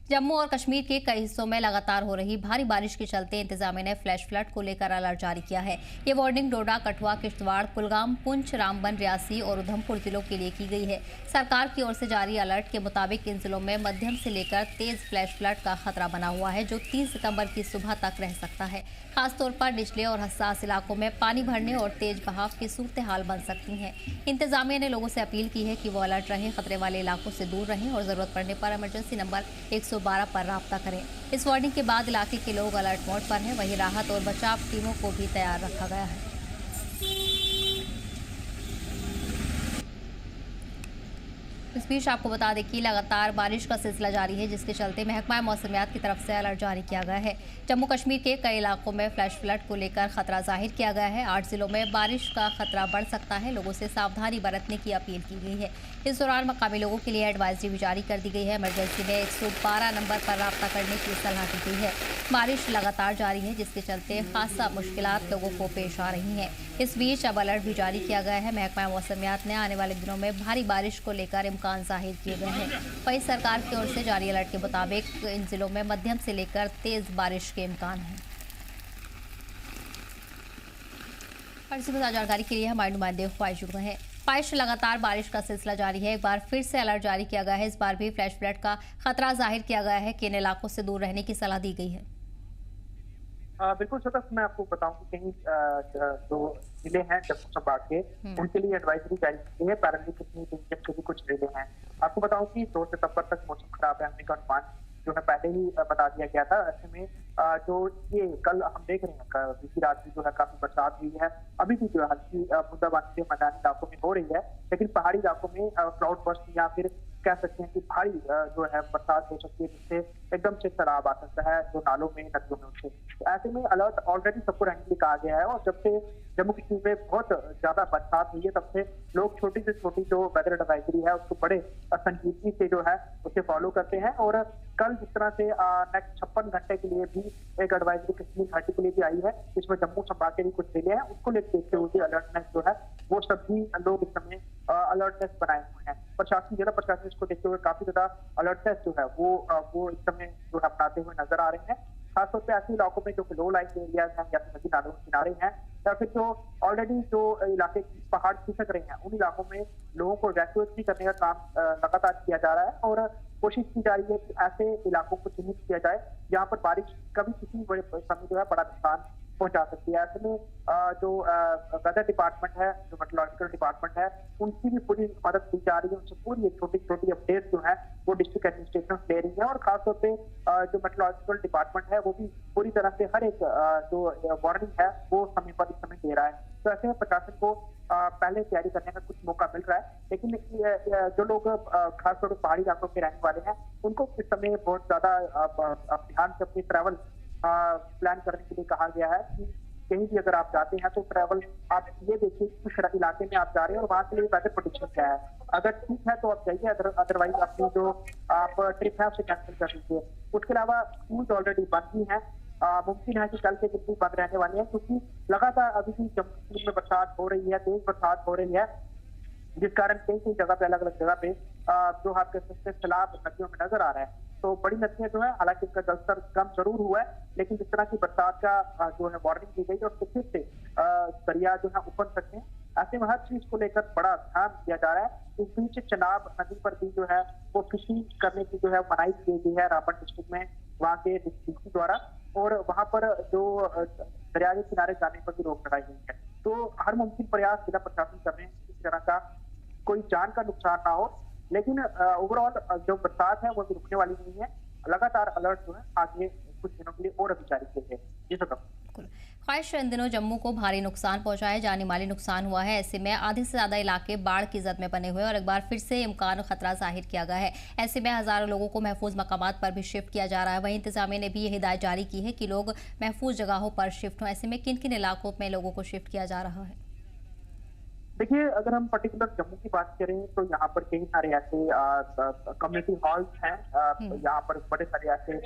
जम्मू और कश्मीर के कई हिस्सों में लगातार हो रही भारी बारिश के चलते इंतजामिया ने फ्लैश फ्लड को लेकर अलर्ट जारी किया है। ये वार्निंग डोडा, कठुआ, किश्तवाड़, कुलगाम, पुंछ, रामबन, रियासी और उधमपुर जिलों के लिए की गई है। सरकार की ओर से जारी अलर्ट के मुताबिक इन जिलों में मध्यम से लेकर तेज फ्लैश फ्लड का खतरा बना हुआ है, जो 3 सितंबर की सुबह तक रह सकता है। खासतौर पर निचले और हसास इलाकों में पानी भरने और तेज बहाव की सूरत हाल बन सकती है। इंतजामिया ने लोगों से अपील की है कि वो अलर्ट रहें, खतरे वाले इलाकों से दूर रहें और जरूरत पड़ने पर इमरजेंसी नंबर 112 पर राब्ता करें। इस वार्निंग के बाद इलाके के लोग अलर्ट मोड पर हैं। वहीं राहत और बचाव टीमों को भी तैयार रखा गया है। इस बीच आपको बता दें कि लगातार बारिश का सिलसिला जारी है, जिसके चलते महकमा मौसमियात की तरफ से अलर्ट जारी किया गया है। जम्मू कश्मीर के कई इलाकों में फ्लैश फ्लड को लेकर खतरा जाहिर किया गया है। 8 जिलों में बारिश का खतरा बढ़ सकता है। लोगों से सावधानी बरतने की अपील की गई है। इस दौरान मकामी लोगों के लिए एडवाइजरी भी जारी कर दी गई है। इमरजेंसी में 112 नंबर पर राब्ता करने की सलाह दी गई है। बारिश लगातार जारी है, जिसके चलते खासा मुश्किलात लोगों को पेश आ रही हैं। इस बीच अब अलर्ट भी जारी किया गया है। महकमा मौसमियात ने आने वाले दिनों में भारी बारिश को लेकर इम्कान जाहिर किए गए हैं। वहीं सरकार की ओर से जारी अलर्ट के मुताबिक इन जिलों में मध्यम से लेकर तेज बारिश के इम्कान हैं। और इसी ताजा जानकारी के लिए हमारे नुमाइंदे ख्वाहिश जुड़ गए हैं। ख्वाहिश, लगातार बारिश का सिलसिला जारी है। एक बार फिर से अलर्ट जारी किया गया है। इस बार भी फ्लैश फ्लड का खतरा जाहिर किया गया है कि इन इलाकों से दूर रहने की सलाह दी गई है। बिल्कुल सतत मैं आपको बताऊं कि कहीं जो जिले हैं जम्मू संभाग के, उनके लिए एडवाइजरी जारी की है। पैरामिलिट्री कश्मीर डिवीजन के भी कुछ जिले हैं। आपको बताऊं कि 2 सितंबर तक मौसम खराब रहने का अनुमान जो है पहले ही बता दिया गया था। ऐसे में जो ये कल हम देख रहे हैं, बीती रात भी जो है काफी बरसात हुई है। अभी भी जो है हल्की बूंदाबांदी मैदानी इलाकों में हो रही है, लेकिन पहाड़ी इलाकों में क्लाउड बर्स्ट या फिर कह सकते हैं कि भारी जो है बरसात हो सकती है, जिससे एकदम से सैलाब आ सकता है जो नालों में, नदियों में उठे। तो ऐसे में अलर्ट ऑलरेडी सबको रहने के लिए कहा गया है। और जब से जम्मू कश्मीर में बहुत ज्यादा बरसात हुई है, तब से लोग छोटी से छोटी जो वेदर एडवाइजरी है उसको बड़े संजीदगी से जो है उसे फॉलो करते हैं। और कल जिस तरह से नेक्स्ट 56 घंटे के लिए भी एक एडवाइजरी कश्मीर घाटी के लिए भी आई है, जिसमें जम्मू संभाग के भी कुछ जिले हैं, उसको लेकर देखते हुए अलर्टनेस जो है वो सभी लोग इस समय अलर्टनेस बनाए हुए हैं। प्रशासन, जिला प्रशासन इसको देखते हुए काफी ज्यादा अलर्टनेस जो है वो इस समय जो है अपनाते हुए नजर आ रहे हैं। खासतौर पर ऐसे इलाकों में जो लो लाइन एरियाज हैं या फिर नदी नालों के किनारे हैं, या फिर जो ऑलरेडी जो इलाके पहाड़ खिसक रहे हैं, उन इलाकों में लोगों को इवैक्यूएट भी करने का काम लगातार किया जा रहा है। और कोशिश की जा रही है कि ऐसे इलाकों को चिन्हित किया जाए जहाँ पर बारिश कभी किसी बड़े समय जो है बड़ा नुकसान पहुंचा सकती है। ऐसे में जो वेदर डिपार्टमेंट है, जो मेट्रोलॉजिकल डिपार्टमेंट है, उनकी भी पूरी मदद दी जा रही है। उनसे पूरी छोटी छोटी अपडेट जो है वो डिस्ट्रिक्ट एडमिनिस्ट्रेशन ले रही है। और खासतौर पे जो मेट्रोलॉजिकल डिपार्टमेंट है वो भी पूरी तरह से हर एक जो वार्निंग है वो समय पर इस समय दे रहा है। तो ऐसे में प्रशासन को पहले तैयारी करने का कुछ मौका मिल रहा है। लेकिन जो लोग खासतौर पर पहाड़ी इलाकों के रहने वाले हैं, उनको इस समय बहुत ज्यादा ध्यान से अपनी ट्रैवल प्लान करने के लिए कहा गया है कि कहीं भी अगर आप जाते हैं तो ट्रैवल आप ये देखिए किस इलाके में आप जा रहे हैं और वहां के लिए वेदर प्रेडिक्शन क्या है। अगर ठीक है तो आप जाइए, अदरवाइज अपनी जो आप ट्रिप है उसे कैंसिल कर दीजिए। उसके अलावा स्कूल ऑलरेडी बंद ही है। मुमकिन है कि कल के दिन भी बंद रहने वाले हैं, क्योंकि लगातार अभी भी जम्मू कश्मीर में बरसात हो रही है, तेज बरसात हो रही है, जिस कारण कई कई जगह पे, अलग अलग जगह पे जो आप कह सकते हैं सैलाब नदियों में नजर आ रहा है। तो बड़ी नदियां जो है, हालांकि इसका जलस्तर कम जरूर हुआ है, लेकिन जिस तरह की बरसात का जो है वार्निंग दी गई है, उससे फिर से दरिया जो है उफन सकते हैं। ऐसे में हर चीज को लेकर बड़ा ध्यान दिया जा रहा है। इस बीच चनाब नदी पर भी जो है वो फिशिंग करने की जो है मनाही की गई है रामबन डिस्ट्रिक्ट में, वहाँ के डीसी द्वारा। और वहां पर जो दरिया के किनारे जाने पर भी रोक लगाई गई है। तो हर मुमकिन प्रयास जिला प्रशासन कर रहे हैं किसी तरह का कोई जान का नुकसान ना हो। लेकिन ओवरऑल जो बरसात है वो भी रुकने वाली नहीं है। लगातार अलर्ट जो है आगे कुछ दिनों के लिए और अभी जारी किए गए। जी सर। ख्वाहिश, इन दिनों जम्मू को भारी नुकसान पहुंचा है, जानी माली नुकसान हुआ है। ऐसे में आधे से ज्यादा इलाके बाढ़ की जद में बने हुए हैं और एक बार फिर से इम्कान खतरा जाहिर किया गया है। ऐसे में हजारों लोगों को महफूज मकामात पर भी शिफ्ट किया जा रहा है। वहीं इंतजामिया ने भी ये हिदायत जारी की है कि लोग महफूज जगहों पर शिफ्ट हों। ऐसे में किन किन इलाकों में लोगों को शिफ्ट किया जा रहा है? देखिए, अगर हम पर्टिकुलर जम्मू की बात करें तो यहाँ पर कई सारे ऐसे कम्युनिटी हॉल्स हैं, यहाँ पर बड़े सारे ऐसे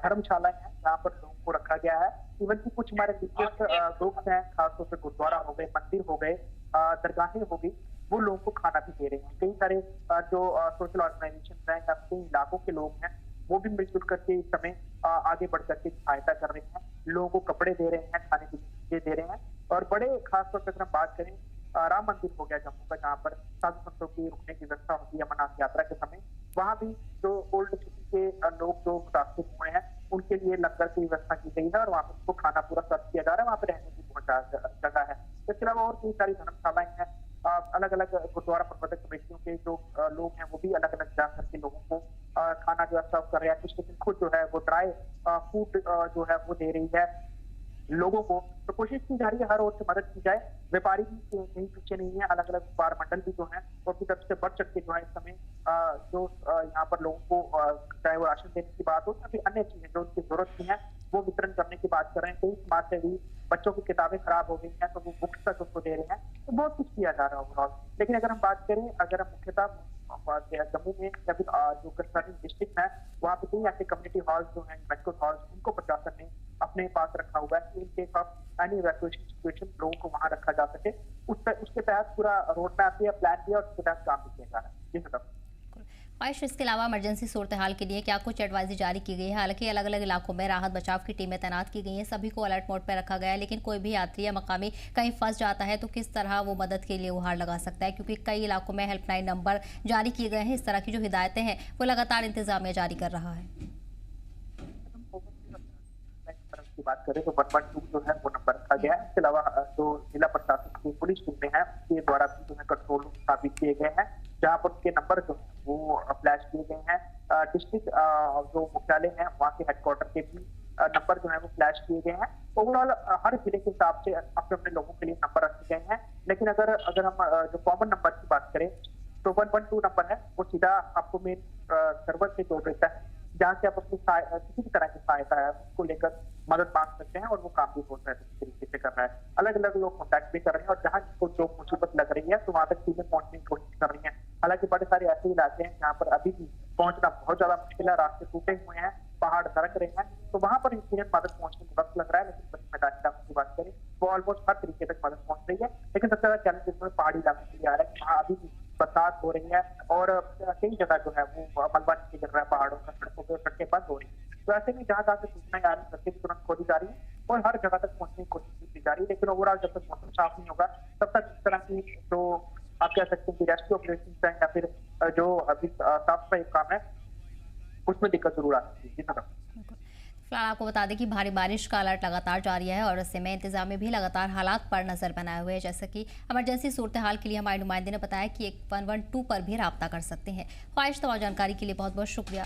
धर्मशालाएं हैं जहाँ पर लोगों को रखा गया है। इवन की कुछ हमारे रिलीजियस ग्रुप्स हैं, खासतौर से गुरुद्वारा हो गए, मंदिर हो गए, दरगाहें हो गई, वो लोगों को खाना भी दे रहे हैं। कई सारे जो सोशल ऑर्गेनाइजेशन हैं या कई इलाकों के लोग हैं वो भी मिलजुल करके इस समय आगे बढ़ करके सहायता कर रहे हैं। लोगों को कपड़े दे रहे हैं, खाने पीने की चीजें दे रहे हैं। और बड़े खासतौर पर अगर हम बात करें, राम मंदिर हो गया जम्मू का, जहाँ पर साधु संतों की रुकने की व्यवस्था होती है अमरनाथ यात्रा के समय, वहां भी जो ओल्ड सिटी के लोग जो मुतासिर हुए हैं उनके लिए लंगर की व्यवस्था की गई है और वहाँ पर उनको खाना पूरा सर्व किया जा रहा है। वहाँ पे रहने की बहुत जगह है। इसके अलावा और कई सारी धर्मशालाएं हैं। अलग अलग गुरुद्वारा प्रबंधक कमेटियों के जो लोग हैं वो भी अलग अलग जा करके लोगों को खाना जो है सर्व कर रहे हैं। कुछ लेकिन खुद जो है वो ड्राई फूड जो है वो दे रही है लोगों को। तो कोशिश की जा रही है हर ओर से मदद की जाए। व्यापारी भी कहीं पीछे नहीं है। अलग अलग व्यापार मंडल भी जो है वो अपनी तरफ से बढ़ चढ़ के जो है इस समय जो यहाँ पर लोगों को चाहे वो राशन देने की बात हो या फिर अन्य चीजें जो उनकी जरूरत की है वो वितरण करने की बात कर रहे हैं। कई समाज से भी बच्चों की किताबें खराब हो गई हैं तो वो बुक्स तक उसको दे रहे हैं। तो बहुत कुछ किया जा रहा है ओवरऑल। लेकिन अगर हम बात करें, अगर हम मुख्यतः जम्मू में या फिर जो कंसर्निंग डिस्ट्रिक्ट है वहाँ पे कई ऐसे कम्युनिटी हॉल्स जो हैं, बैंक्वेट हॉल्स, उनको प्रशासन ने अपने पास रखा हुआ है कि in case of any evacuation situation लोगों को वहाँ रखा जा सके। उसके तहत पूरा रोड मैप या प्लान दिया और उसके तहत काम भी किया जा रहा है। जी मैडम। आयुष, इसके अलावा इमरजेंसी सूरत हाल के लिए क्या कुछ एडवाइजरी जारी की गई है? हालांकि अलग अलग इलाकों में राहत बचाव की टीमें तैनात की गई हैं, सभी को अलर्ट मोड पर रखा गया है, लेकिन कोई भी यात्री या मकामी कहीं फंस जाता है तो किस तरह वो मदद के लिए गुहार लगा सकता है? क्योंकि कई इलाकों में हेल्पलाइन नंबर जारी किए गए हैं। इस तरह की जो हिदायतें हैं वो लगातार इंतजामिया जारी कर रहा है। की बात करें तो 112 जो है वो नंबर रखा गया है। इसके अलावा जो जिला प्रशासन की पुलिस टीमें हैं उसके द्वारा भी जो है कंट्रोल रूम स्थापित किए गए हैं, जहाँ पर उसके नंबर जो है वो फ्लैश किए गए हैं। डिस्ट्रिक्ट जो मुख्यालय है वहाँ के हेडक्वार्टर के भी नंबर जो है वो फ्लैश किए गए हैं। ओवरऑल हर जिले के हिसाब से अपने अपने लोगों के लिए नंबर रखे गए हैं। लेकिन अगर हम जो कॉमन नंबर की बात करें तो 112 नंबर है वो सीधा आपको मेन सर्वर से जोड़ देता है, जहाँ से आप अपनी किसी भी तरह की सहायता है उसको लेकर मदद मांग सकते हैं और वो काम भी बहुत बेहतर तरीके से कर रहा है। अलग अलग लोग कॉन्टैक्ट भी कर रहे हैं और जहाँ जिसको जो मुसीबत लग रही है तो वहां तक टीमें पहुंचने की कोशिश कर रही हैं। हालांकि बड़े सारे ऐसे इलाके हैं जहाँ पर अभी भी पहुंचना बहुत ज्यादा मुश्किल है, रास्ते टूटे हुए हैं, पहाड़ दरक रहे हैं, तो वहां पर इंसिडेंट मदद पहुंचने में वक्त लग रहा है। लेकिन मैदानी इलाकों की बात करें वो ऑलमोस्ट हर तरीके तक मदद पहुंच रही है। लेकिन सबसे ज्यादा चैलेंज इसमें पहाड़ी इलाकों के लिए आ रहा है, वहाँ अभी भी बरसात हो रही है और कई जगह जो है वो मलबा नीचे गिर रहा है पहाड़ों का, सड़कों पर सड़कें बंद हो रही है। तो ऐसे में जहाँ जहाँ से सूचनाएं आ रही है सड़कें भी तुरंत खोली जा रही है और हर जगह तक पहुंचने की कोशिश की जा रही है। लेकिन ओवरऑल जब तक मौसम साफ नहीं होगा तब तक इस तरह की जो आप कह सकते हैं कि रेस्क्यू ऑपरेशन है या फिर जो अभी साफ सफाई काम है उसमें दिक्कत जरूर आ सकती है। फिलहाल आपको बता दें कि भारी बारिश का अलर्ट लगातार जारी है और ऐसे में इंतजामिया भी लगातार हालात पर नजर बनाए हुए हैं। जैसे कि इमरजेंसी सूरत हाल के लिए हमारे नुमाइंदे ने बताया कि 112 पर भी राब्ता कर सकते हैं। ख्वाहिश तमाम जानकारी के लिए बहुत बहुत शुक्रिया।